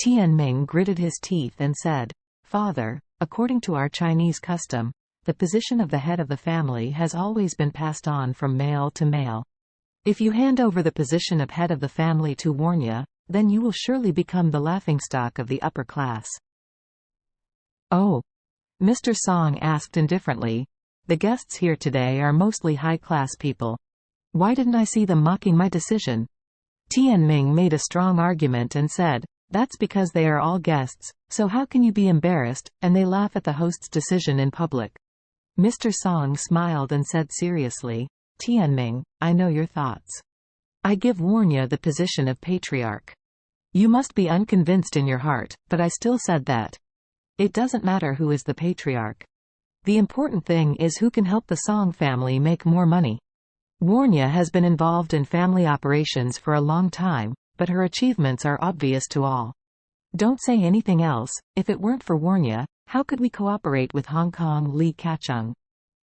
Tianming gritted his teeth and said, "Father, according to our Chinese custom, the position of the head of the family has always been passed on from male to male. If you hand over the position of head of the family to Warnya, then you will surely become the laughingstock of the upper class." "Oh?" Mr. Song asked indifferently. "The guests here today are mostly high-class people. Why didn't I see them mocking my decision?" Tianming made a strong argument and said, "That's because they are all guests, so how can you be embarrassed, and they laugh at the host's decision in public?" Mr. Song smiled and said seriously, "Tianming, I know your thoughts. I give Warnya the position of patriarch. You must be unconvinced in your heart, but I still said that. It doesn't matter who is the patriarch. The important thing is who can help the Song family make more money. Warnya has been involved in family operations for a long time, but her achievements are obvious to all. Don't say anything else. If it weren't for Warnya, how could we cooperate with Hong Kong Li Kacheng?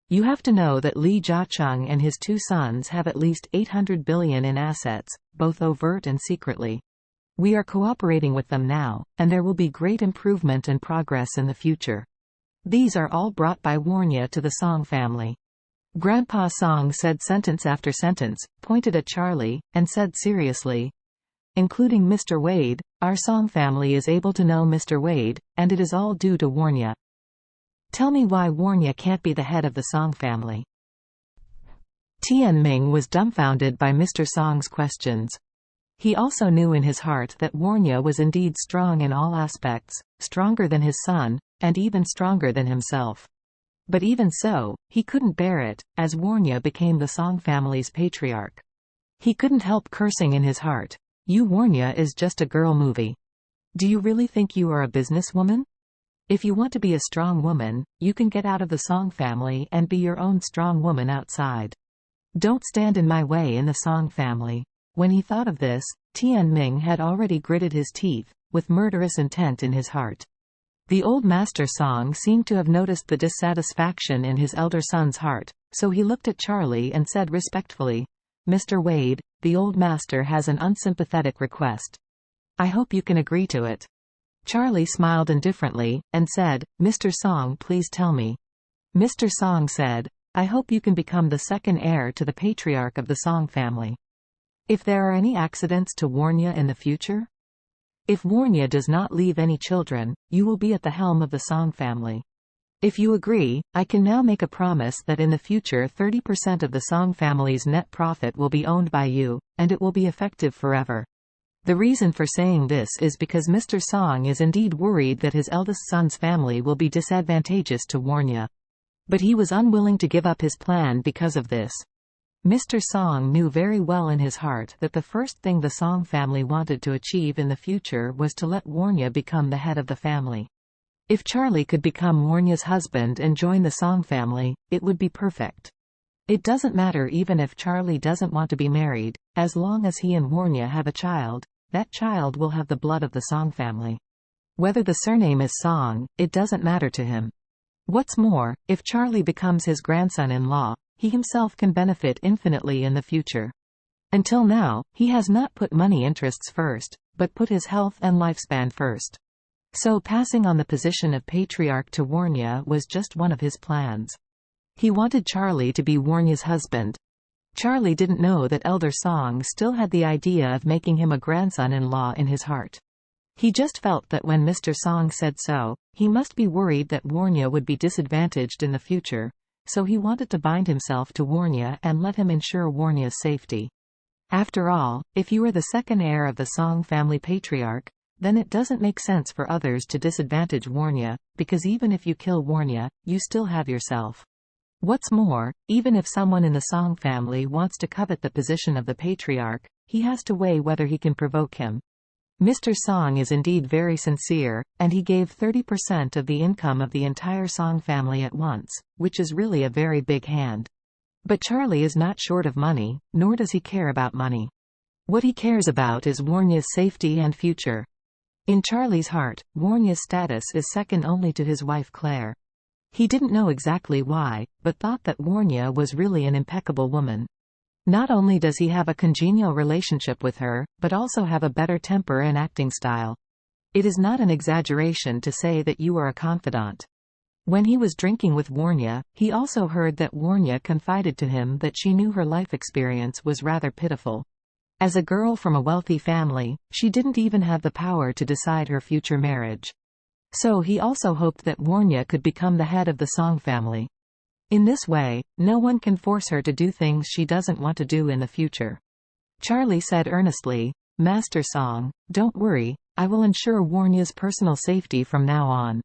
You have to know that Li Jiacheng and his two sons have at least 800 billion in assets, both overt and secretly. We are cooperating with them now, and there will be great improvement and progress in the future. These are all brought by Warnya to the Song family." Grandpa Song said sentence after sentence, pointed at Charlie, and said seriously, "Including Mr. Wade, our Song family is able to know Mr. Wade, and it is all due to Warnya. Tell me why Warnya can't be the head of the Song family." Tianming was dumbfounded by Mr. Song's questions. He also knew in his heart that Warnya was indeed strong in all aspects, stronger than his son, and even stronger than himself. But even so, he couldn't bear it, as Warnya became the Song family's patriarch. He couldn't help cursing in his heart. "You Warnya is just a girl movie. Do you really think you are a businesswoman? If you want to be a strong woman, you can get out of the Song family and be your own strong woman outside. Don't stand in my way in the Song family." When he thought of this, Tianming had already gritted his teeth, with murderous intent in his heart. The old master Song seemed to have noticed the dissatisfaction in his elder son's heart, so he looked at Charlie and said respectfully, "Mr. Wade, the old master has an unsympathetic request. I hope you can agree to it." Charlie smiled indifferently, and said, "Mr. Song, please tell me." Mr. Song said, "I hope you can become the second heir to the patriarch of the Song family. If there are any accidents to Warnya in the future? If Warnya does not leave any children, you will be at the helm of the Song family. If you agree, I can now make a promise that in the future 30% of the Song family's net profit will be owned by you, and it will be effective forever." The reason for saying this is because Mr. Song is indeed worried that his eldest son's family will be disadvantageous to Warnya. But he was unwilling to give up his plan because of this. Mr. Song knew very well in his heart that the first thing the Song family wanted to achieve in the future was to let Warnya become the head of the family. If Charlie could become Warnya's husband and join the Song family, it would be perfect. It doesn't matter even if Charlie doesn't want to be married, as long as he and Warnya have a child, that child will have the blood of the Song family. Whether the surname is Song, it doesn't matter to him. What's more, if Charlie becomes his grandson-in-law, he himself can benefit infinitely in the future. Until now, he has not put money interests first, but put his health and lifespan first. So passing on the position of patriarch to Warnya was just one of his plans. He wanted Charlie to be Warnya's husband. Charlie didn't know that Elder Song still had the idea of making him a grandson-in-law in his heart. He just felt that when Mr. Song said so, he must be worried that Warnya would be disadvantaged in the future, so he wanted to bind himself to Warnya and let him ensure Warnya's safety. After all, if you are the second heir of the Song family patriarch, then it doesn't make sense for others to disadvantage Warnya, because even if you kill Warnya, you still have yourself. What's more, even if someone in the Song family wants to covet the position of the patriarch, he has to weigh whether he can provoke him. Mr. Song is indeed very sincere, and he gave 30% of the income of the entire Song family at once, which is really a very big hand. But Charlie is not short of money, nor does he care about money. What he cares about is Warnya's safety and future. In Charlie's heart, Warnya's status is second only to his wife Claire. He didn't know exactly why, but thought that Warnya was really an impeccable woman. Not only does he have a congenial relationship with her, but also have a better temper and acting style. It is not an exaggeration to say that you are a confidant. When he was drinking with Warnya, he also heard that Warnya confided to him that she knew her life experience was rather pitiful. As a girl from a wealthy family, she didn't even have the power to decide her future marriage. So he also hoped that Warnya could become the head of the Song family. In this way, no one can force her to do things she doesn't want to do in the future. Charlie said earnestly, "Master Song, don't worry, I will ensure Warnya's personal safety from now on."